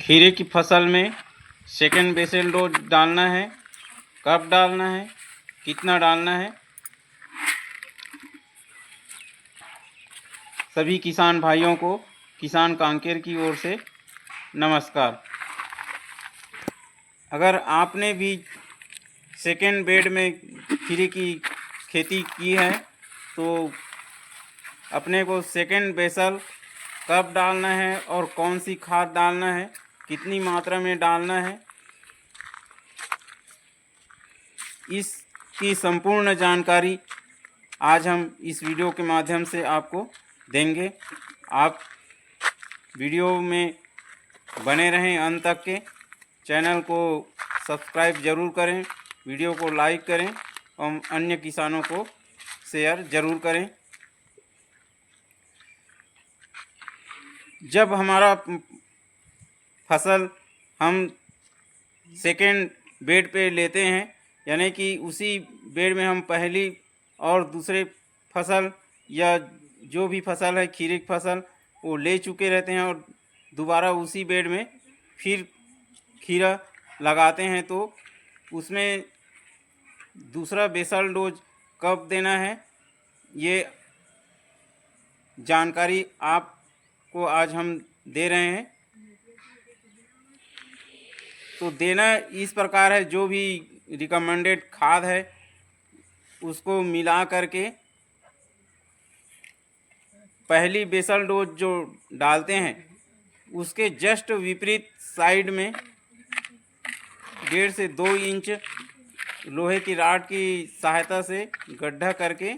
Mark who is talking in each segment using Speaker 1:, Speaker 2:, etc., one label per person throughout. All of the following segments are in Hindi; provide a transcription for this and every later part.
Speaker 1: खीरे की फसल में सेकेंड बेसल डोज डालना है, कब डालना है, कितना डालना है। सभी किसान भाइयों को किसान कांकेर की ओर से नमस्कार। अगर आपने भी सेकेंड बेड में खीरे की खेती की है तो अपने को सेकेंड बेसल कब डालना है और कौन सी खाद डालना है, कितनी मात्रा में डालना है, इसकी संपूर्ण जानकारी आज हम इस वीडियो के माध्यम से आपको देंगे। आप वीडियो में बने रहें अंत तक के। चैनल को सब्सक्राइब ज़रूर करें, वीडियो को लाइक करें और अन्य किसानों को शेयर ज़रूर करें। जब हमारा फसल हम सेकेंड बेड पे लेते हैं, यानी कि उसी बेड में हम पहली और दूसरे फसल या जो भी फसल है खीरे की फसल वो ले चुके रहते हैं और दोबारा उसी बेड में फिर खीरा लगाते हैं, तो उसमें दूसरा बेसल डोज कब देना है ये जानकारी आपको आज हम दे रहे हैं। तो देना इस प्रकार है, जो भी रिकमेंडेड खाद है उसको मिला करके पहली बेसल डोज जो डालते हैं उसके जस्ट विपरीत साइड में 1.5 से 2 इंच लोहे की राड की सहायता से गड्ढा करके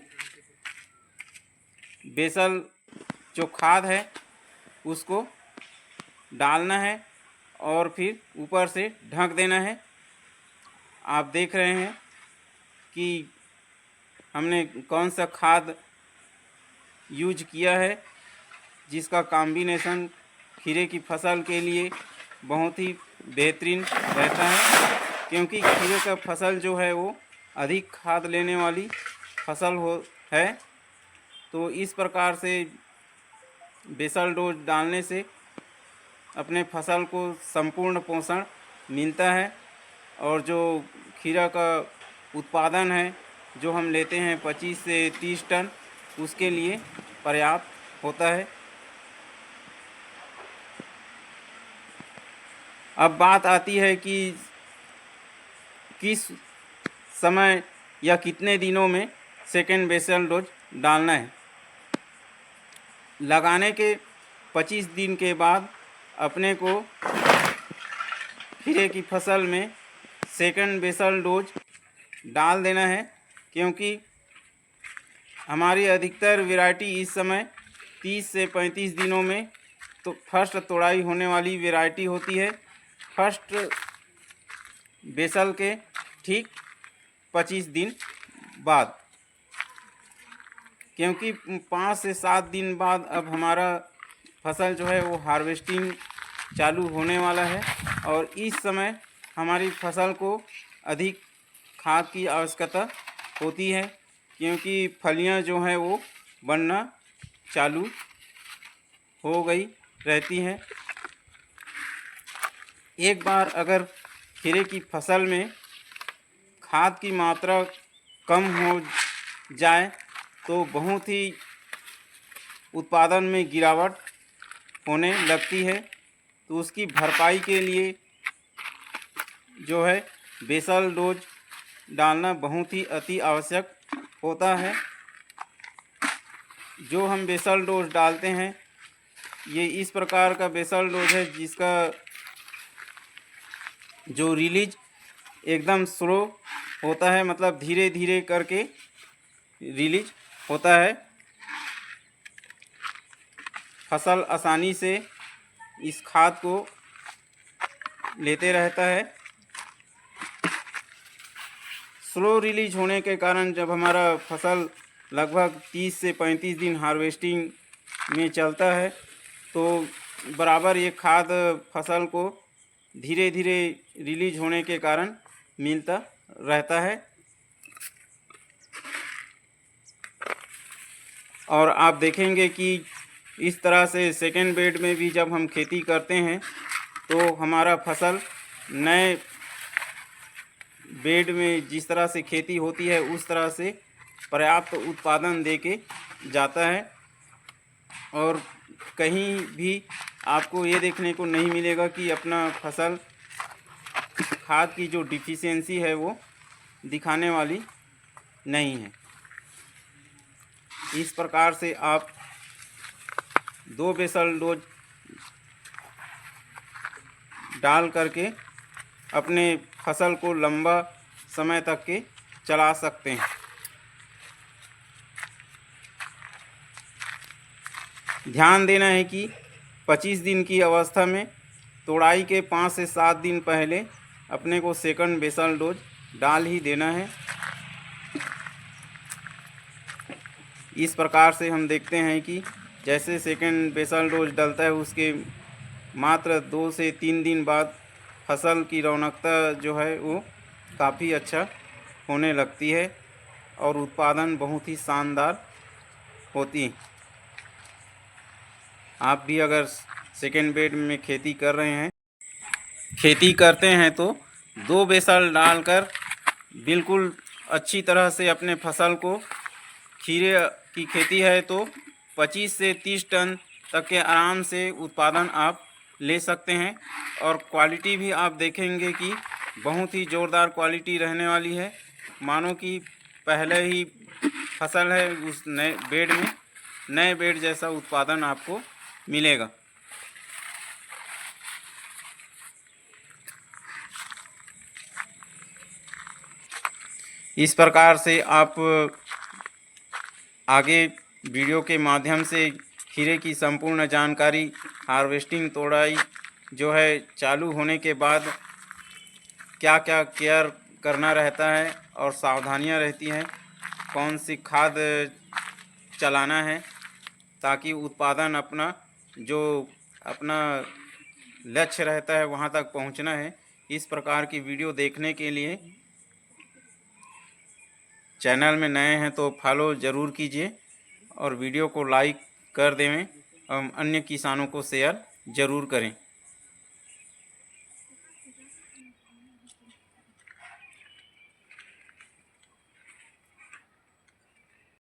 Speaker 1: बेसल जो खाद है उसको डालना है और फिर ऊपर से ढक देना है। आप देख रहे हैं कि हमने कौन सा खाद यूज किया है, जिसका कॉम्बिनेशन खीरे की फसल के लिए बहुत ही बेहतरीन रहता है, क्योंकि खीरे का फसल जो है वो अधिक खाद लेने वाली फसल है। तो इस प्रकार से बेसल डोज डालने से अपने फसल को संपूर्ण पोषण मिलता है और जो खीरा का उत्पादन है जो हम लेते हैं 25 से 30 टन, उसके लिए पर्याप्त होता है। अब बात आती है कि किस समय या कितने दिनों में सेकेंड बेसल डोज डालना है। लगाने के 25 दिन के बाद अपने को खीरे की फसल में सेकेंड बेसल डोज डाल देना है, क्योंकि हमारी अधिकतर वैरायटी इस समय 30 से 35 दिनों में तो फर्स्ट तोड़ाई होने वाली वैरायटी होती है। फर्स्ट बेसल के ठीक 25 दिन बाद, क्योंकि 5 से 7 दिन बाद अब हमारा फसल जो है वो हार्वेस्टिंग चालू होने वाला है और इस समय हमारी फसल को अधिक खाद की आवश्यकता होती है, क्योंकि फलियां जो हैं वो बनना चालू हो गई रहती हैं। एक बार अगर खीरे की फसल में खाद की मात्रा कम हो जाए तो बहुत ही उत्पादन में गिरावट होने लगती है। तो उसकी भरपाई के लिए जो है बेसल डोज डालना बहुत ही अति आवश्यक होता है। जो हम बेसल डोज डालते हैं ये इस प्रकार का बेसल डोज है जिसका जो रिलीज एकदम स्लो होता है, मतलब धीरे धीरे करके रिलीज होता है। फसल आसानी से इस खाद को लेते रहता है। स्लो रिलीज होने के कारण जब हमारा फसल लगभग 30 से 35 दिन हार्वेस्टिंग में चलता है तो बराबर ये खाद फसल को धीरे धीरे रिलीज होने के कारण मिलता रहता है। और आप देखेंगे कि इस तरह से सेकेंड बेड में भी जब हम खेती करते हैं तो हमारा फसल नए बेड में जिस तरह से खेती होती है उस तरह से पर्याप्त उत्पादन दे के जाता है। और कहीं भी आपको ये देखने को नहीं मिलेगा कि अपना फसल खाद की जो डिफिशियंसी है वो दिखाने वाली नहीं है। इस प्रकार से आप 2 बेसल डोज डाल करके अपने फसल को लंबा समय तक के चला सकते हैं। ध्यान देना है कि 25 दिन की अवस्था में तोड़ाई के 5 से 7 दिन पहले अपने को सेकंड बेसल डोज डाल ही देना है। इस प्रकार से हम देखते हैं कि जैसे सेकंड बेसल डोज डलता है उसके मात्र 2 से 3 दिन बाद फसल की रौनकता जो है वो काफ़ी अच्छा होने लगती है और उत्पादन बहुत ही शानदार होती है। आप भी अगर सेकंड बेड में खेती करते हैं तो 2 बेसल डालकर बिल्कुल अच्छी तरह से अपने फसल को, खीरे की खेती है तो 25 से 30 टन तक के आराम से उत्पादन आप ले सकते हैं। और क्वालिटी भी आप देखेंगे कि बहुत ही ज़ोरदार क्वालिटी रहने वाली है, मानो कि पहले ही फसल है उस नए बेड जैसा उत्पादन आपको मिलेगा। इस प्रकार से आप आगे वीडियो के माध्यम से खीरे की संपूर्ण जानकारी, हार्वेस्टिंग तोड़ाई जो है चालू होने के बाद क्या क्या केयर करना रहता है और सावधानियां रहती हैं, कौन सी खाद चलाना है ताकि उत्पादन अपना लक्ष्य रहता है वहां तक पहुंचना है। इस प्रकार की वीडियो देखने के लिए चैनल में नए हैं तो फॉलो ज़रूर कीजिए और वीडियो को लाइक कर दें, अन्य किसानों को शेयर ज़रूर करें।